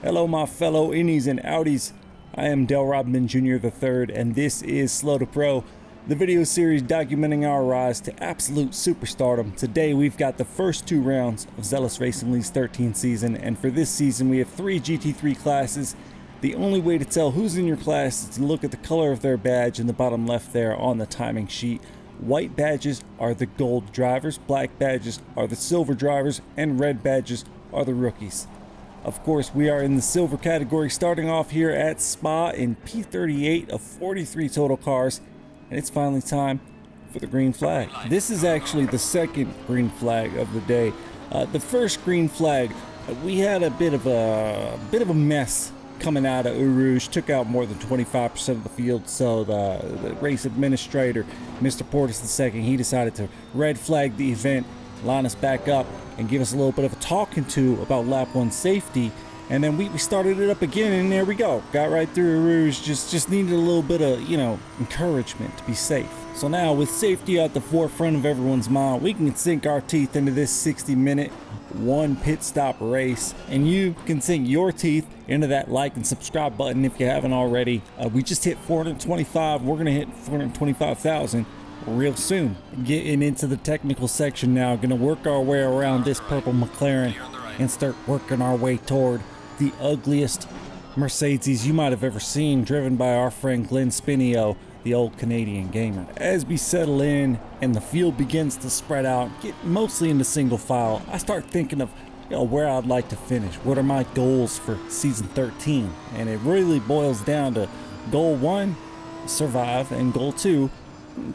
Hello my fellow Innies and Outies, I am Dale Rodman Jr. III and this is Slow to Pro, the video series documenting our rise to absolute superstardom. Today we've got the first two rounds of Zealous Racing League's 13th season, and for this season we have 3 GT3 classes. The only way to tell who's in your class is to look at the color of their badge in the bottom left there on the timing sheet. White badges are the gold drivers, black badges are the silver drivers, and red badges are the rookies. Of course, we are in the silver category, starting off here at Spa in P38 of 43 total cars, and it's finally time for the green flag. This is actually the second green flag of the day. The first green flag, we had a bit of a mess coming out of Eau Rouge, took out more than 25% of the field, so the race administrator, Mr. Portis II, he decided to red flag the event, line us back up, and give us a little bit of a talking to about lap 1 safety. And then we started it up again, and there we go. Got right through Rouge, just needed a little bit of, encouragement to be safe. So now with safety at the forefront of everyone's mind, we can sink our teeth into this 60-minute one pit stop race, and you can sink your teeth into that like and subscribe button if you haven't already. We just hit 425. We're gonna hit 425,000 real soon. Getting into the technical section now, gonna work our way around this purple McLaren and start working our way toward the ugliest Mercedes you might have ever seen, driven by our friend Glenn Spinio, the old Canadian gamer. As we settle in and the field begins to spread out, get mostly into single file, I start thinking of where I'd like to finish. What are my goals for season 13? And it really boils down to goal 1, survive, and goal 2,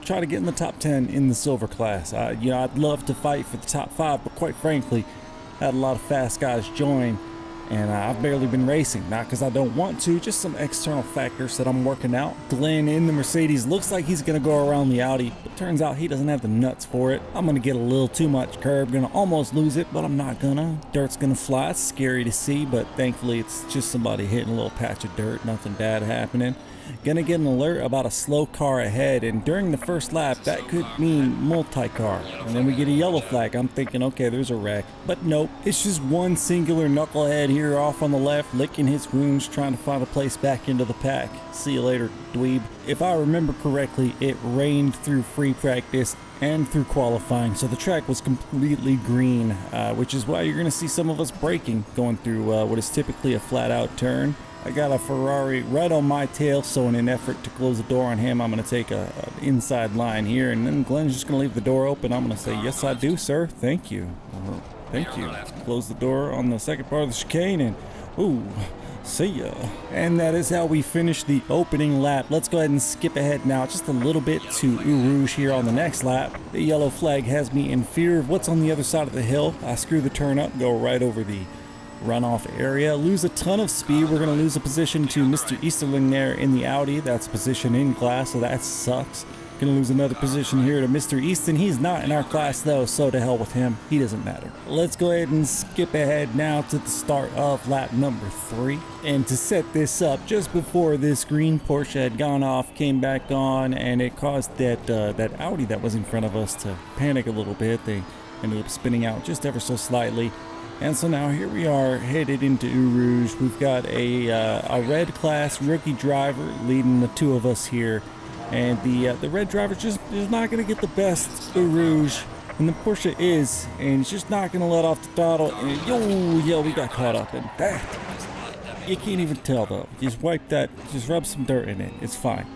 try to get in the top 10 in the silver class. I'd love to fight for the top 5, but quite frankly, I had a lot of fast guys join, and I've barely been racing. Not because I don't want to, just some external factors that I'm working out. Glenn in the Mercedes looks like he's gonna go around the Audi, but turns out he doesn't have the nuts for it. I'm gonna get a little too much curb, gonna almost lose it, but I'm not gonna. Dirt's gonna fly, it's scary to see, but thankfully it's just somebody hitting a little patch of dirt, nothing bad happening. Gonna get an alert about a slow car ahead, and during the first lap that could mean multi-car, and then we get a yellow flag. I'm thinking, okay, there's a wreck, but nope, it's just one singular knucklehead here off on the left, licking his wounds, trying to find a place back into the pack. See you later, dweeb. If I remember correctly, it rained through free practice and through qualifying, so the track was completely green, which is why you're gonna see some of us braking going through what is typically a flat-out turn. I got a Ferrari right on my tail, so in an effort to close the door on him, I'm going to take an inside line here, and then Glenn's just going to leave the door open. I'm going to say, yes I do, sir, thank you. Thank you. Close the door on the second part of the chicane, and ooh, see ya. And that is how we finish the opening lap. Let's go ahead and skip ahead now just a little bit to Eau Rouge here on the next lap. The yellow flag has me in fear of what's on the other side of the hill. I screw the turn up, go right over the runoff area, lose a ton of speed. We're going to lose a position to Mr. Easterling there in the Audi. That's a position in class, so that sucks. Going to lose another position here to Mr. Easton. He's not in our class though, so to hell with him. He doesn't matter. Let's go ahead and skip ahead now to the start of lap number 3. And to set this up, just before this green Porsche had gone off, came back on, and it caused that Audi that was in front of us to panic a little bit. They ended up spinning out just ever so slightly. And so now here we are headed into Eau Rouge. We've got a red class rookie driver leading the two of us here. And the red driver just is not going to get the best Eau Rouge. And the Porsche is. And he's just not going to let off the throttle. And yo, we got caught up in that. You can't even tell though. Just wipe that, just rub some dirt in it. It's fine.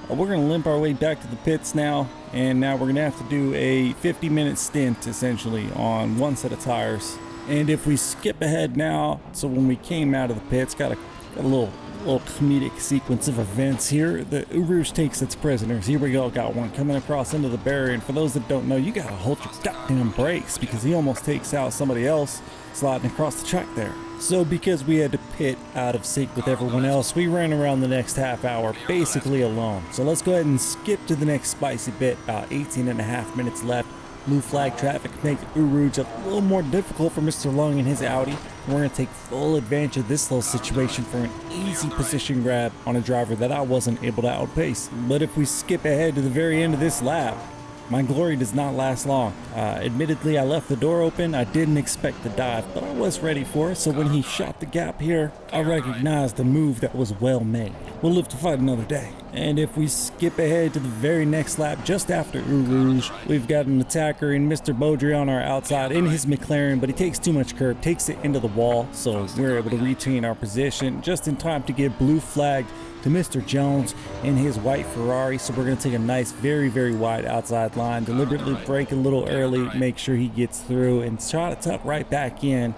We're going to limp our way back to the pits now. And now we're going to have to do a 50-minute stint essentially on one set of tires. And if we skip ahead now, so when we came out of the pits, got a little comedic sequence of events here. The Eau Rouge takes its prisoners. Here we go, got one coming across into the barrier. And for those that don't know, you gotta hold your goddamn brakes because he almost takes out somebody else sliding across the track there. So because we had to pit out of sync with everyone else, we ran around the next half hour basically alone. So let's go ahead and skip to the next spicy bit, about 18.5 minutes left. Blue flag traffic makes Eau Rouge a little more difficult for Mr. Long and his Audi. We're going to take full advantage of this little situation for an easy position grab on a driver that I wasn't able to outpace. But if we skip ahead to the very end of this lap, my glory does not last long. Admittedly, I left the door open. I didn't expect the dive, but I was ready for it. So when he shot the gap here, I recognized a move that was well made. We'll live to fight another day. And if we skip ahead to the very next lap, just after Eau Rouge, we've got an attacker in Mr. Baudry on our outside in his McLaren, but he takes too much curb, takes it into the wall, so we're able to retain our position just in time to get blue flagged to Mr. Jones in his white Ferrari. So we're going to take a nice, very, very wide outside line, deliberately brake a little early, make sure he gets through, and try to tuck right back in.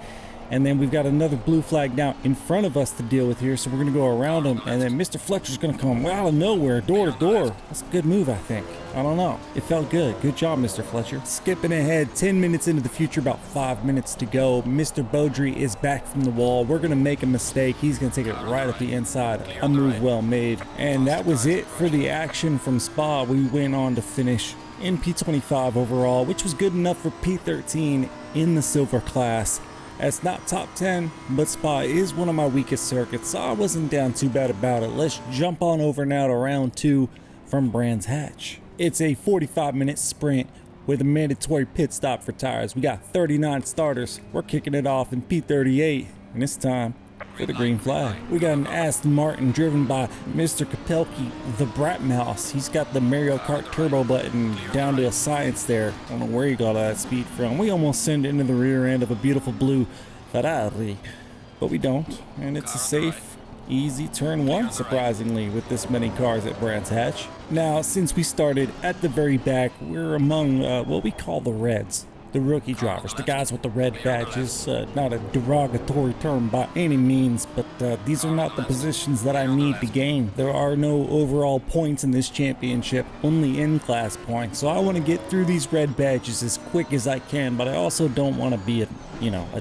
And then we've got another blue flag now in front of us to deal with here, so we're going to go around him, and then Mr. Fletcher's going to come out of nowhere, door to door. That's a good move, I think. I don't know. It felt good. Good job, Mr. Fletcher. Skipping ahead 10 minutes into the future, about 5 minutes to go. Mr. Baudry is back from the wall. We're going to make a mistake. He's going to take it right at the inside. A move well made. And that was it for the action from Spa. We went on to finish in P25 overall, which was good enough for P13 in the silver class. It's not top 10, but Spa is one of my weakest circuits, so I wasn't down too bad about it. Let's jump on over now to round 2 from Brands Hatch. It's a 45-minute sprint with a mandatory pit stop for tires. We got 39 starters. We're kicking it off in P38, and this time for the green flag. We got an Aston Martin driven by Mr. Kapelki, the Brat Mouse. He's got the Mario Kart turbo button down to a science there. I don't know where he got all that speed from. We almost send it into the rear end of a beautiful blue Ferrari, but we don't. And it's a safe, easy turn 1, surprisingly, with this many cars at Brands Hatch. Now, since we started at the very back, we're among what we call the Reds. The rookie drivers, the guys with the red badges. Not a derogatory term by any means, but these are not the positions that I need to gain. There are no overall points in this championship, only in-class points. So I want to get through these red badges as quick as I can, but I also don't want to be a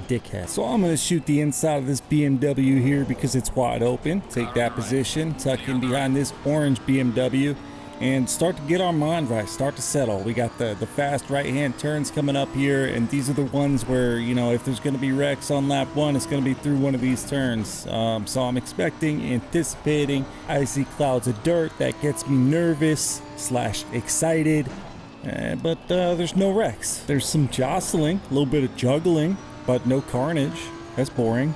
dickhead. So I'm going to shoot the inside of this BMW here because it's wide open. Take that position, tuck in behind this orange BMW, and start to get our mind right, start to settle. We got the fast right-hand turns coming up here, and these are the ones where, if there's going to be wrecks on lap 1, it's going to be through one of these turns. So I'm anticipating, I see clouds of dirt. That gets me nervous / excited, but there's no wrecks. There's some jostling, a little bit of juggling, but no carnage. That's boring.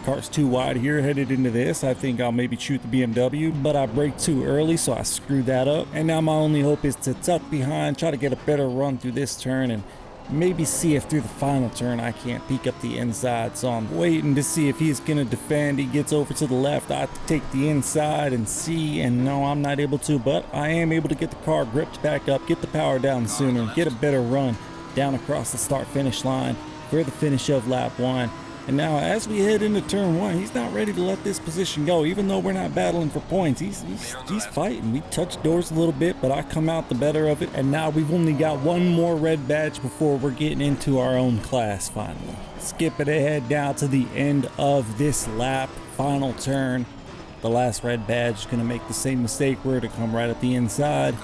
Car's too wide here, headed into this. I think I'll maybe shoot the BMW, but I braked too early, so I screwed that up. And now my only hope is to tuck behind, try to get a better run through this turn, and maybe see if through the final turn I can't peek up the inside. So I'm waiting to see if he's gonna defend. He gets over to the left. I have to take the inside and see, and no, I'm not able to, but I am able to get the car gripped back up, get the power down sooner, get a better run down across the start-finish line for the finish of lap 1. And now as we head into turn 1, he's not ready to let this position go. Even though we're not battling for points, he's fighting. We touch doors a little bit, but I come out the better of it. And now we've only got one more red badge before we're getting into our own class finally. Skipping ahead now to the end of this lap, final turn. The last red badge is going to make the same mistake. We're to come right at the inside.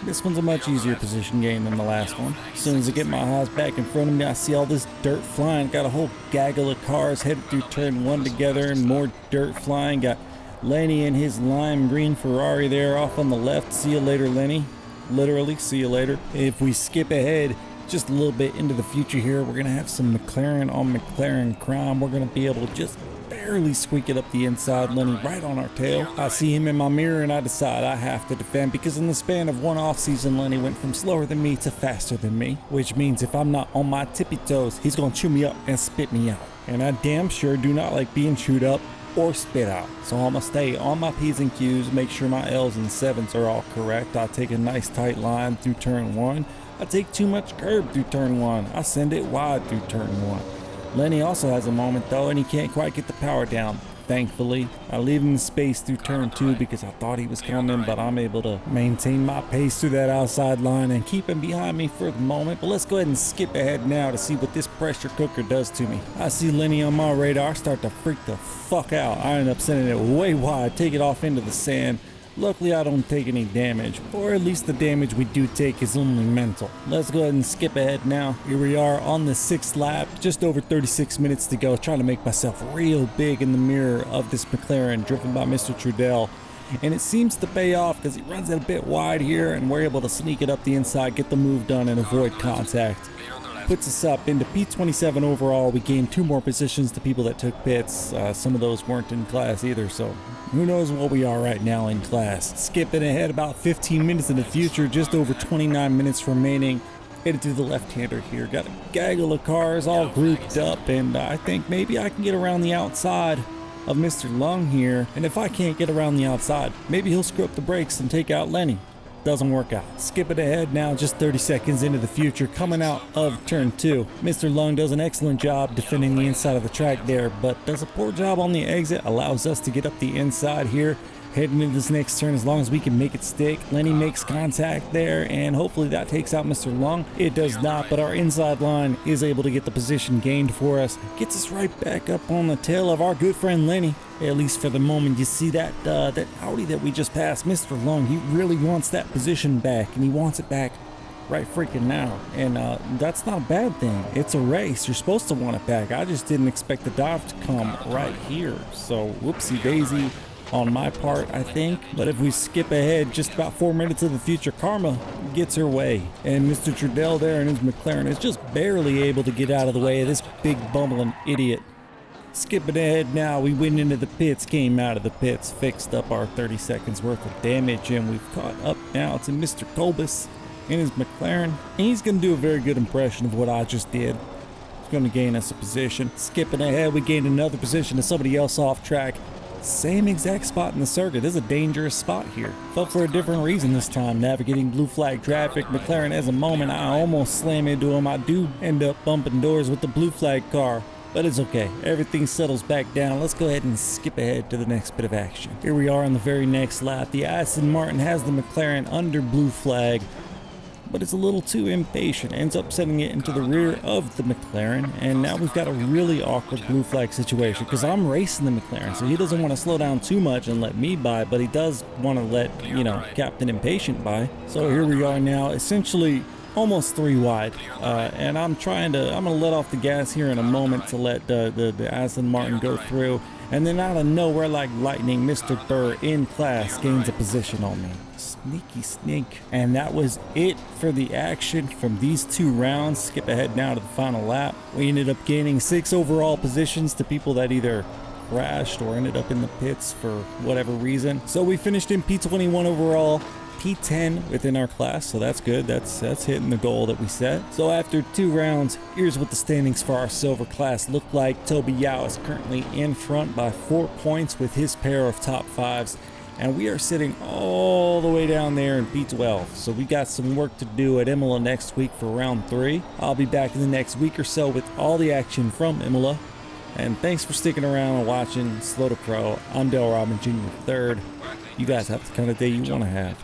This one's a much easier position gain than the last one. As soon as I get my eyes back in front of me, I see all this dirt flying. Got a whole gaggle of cars headed through turn 1 together, and more dirt flying. Got Lenny and his lime green Ferrari there off on the left. See you later, Lenny. Literally, see you later. If we skip ahead just a little bit into the future here, we're going to have some McLaren on McLaren crime. We're going to be able to just barely squeak it up the inside, Lenny right on our tail. I see him in my mirror and I decide I have to defend, because in the span of one off season, Lenny went from slower than me to faster than me, which means if I'm not on my tippy toes, he's gonna chew me up and spit me out. And I damn sure do not like being chewed up or spit out. So I'm gonna stay on my P's and Q's, make sure my L's and 7s are all correct. I take a nice tight line through turn 1. I take too much curb through turn 1. I send it wide through turn 1. Lenny also has a moment though, and he can't quite get the power down. Thankfully, I leave him space through turn 2 because I thought he was coming, but I'm able to maintain my pace through that outside line and keep him behind me for the moment. But let's go ahead and skip ahead now to see what this pressure cooker does to me. I see Lenny on my radar start to freak the fuck out. I end up sending it way wide, take it off into the sand. Luckily, I don't take any damage, or at least the damage we do take is only mental. Let's go ahead and skip ahead now. Here we are on the 6th lap, just over 36 minutes to go, trying to make myself real big in the mirror of this McLaren driven by Mr. Trudell. and it seems to pay off because he runs it a bit wide here, and we're able to sneak it up the inside, get the move done, and avoid contact. Puts us up into P27 overall. We gained 2 more positions to people that took pits. Some of those weren't in class either, so who knows what we are right now in class. Skipping ahead about 15 minutes in the future, just over 29 minutes remaining. Headed to the left-hander here. Got a gaggle of cars all grouped up, and I think maybe I can get around the outside of Mr. Lung here. And if I can't get around the outside, maybe he'll screw up the brakes and take out Lenny. Doesn't work out. Skip it ahead now, just 30 seconds into the future, coming out of turn 2. Mr. Lung does an excellent job defending the inside of the track there, but does a poor job on the exit. Allows us to get up the inside here. Heading into this next turn, as long as we can make it stick. Lenny makes contact there, and hopefully that takes out Mr. Lung. It does not, but our inside line is able to get the position gained for us. Gets us right back up on the tail of our good friend Lenny, at least for the moment. You see that that Audi that we just passed, Mr. Lung, he really wants that position back, and he wants it back right freaking now. And that's not a bad thing. It's a race. You're supposed to want it back. I just didn't expect the dive to come right here. So whoopsie daisy on my part, I think. But if we skip ahead just about 4 minutes of the future, Karma gets her way, and Mr. Trudell there in his McLaren is just barely able to get out of the way of this big bumbling idiot. Skipping ahead now, we went into the pits, came out of the pits, fixed up our 30 seconds worth of damage, and we've caught up now to Mr. Colbus in his McLaren. And he's going to do a very good impression of what I just did. He's going to gain us a position. Skipping ahead, we gained another position to somebody else off track. Same exact spot in the circuit. This is a dangerous spot here, but for a different reason this time. Navigating blue flag traffic, McLaren has a moment. I almost slam into him. I do end up bumping doors with the blue flag car, but it's okay. Everything settles back down. Let's go ahead and skip ahead to the next bit of action. Here we are on the very next lap. The Aston Martin has the McLaren under blue flag, but it's a little too impatient. Ends up sending it into the rear of the McLaren, and now we've got a really awkward blue flag situation because I'm racing the McLaren, so he doesn't want to slow down too much and let me by, but he does want to let, you know, Captain Impatient by. So here we are now, essentially almost 3 wide, and I'm gonna let off the gas here in a moment to let the Aston Martin go through, and then out of nowhere like lightning, Mr. Burr in class gains a position on me. Sneaky sneak. And that was it for the action from these 2 rounds. Skip ahead now to the final lap. We ended up gaining 6 overall positions to people that either crashed or ended up in the pits for whatever reason. So we finished in P21 overall, P10 within our class, so that's good. That's hitting the goal that we set. So after 2 rounds, here's what the standings for our silver class look like. Toby Yao is currently in front by 4 points with his pair of top 5s. And we are sitting all the way down there in P12. So we got some work to do at Imola next week for round 3. I'll be back in the next week or so with all the action from Imola. And thanks for sticking around and watching Slow to Pro. I'm Dale Robin Jr. III. You guys have the kind of day you want to have.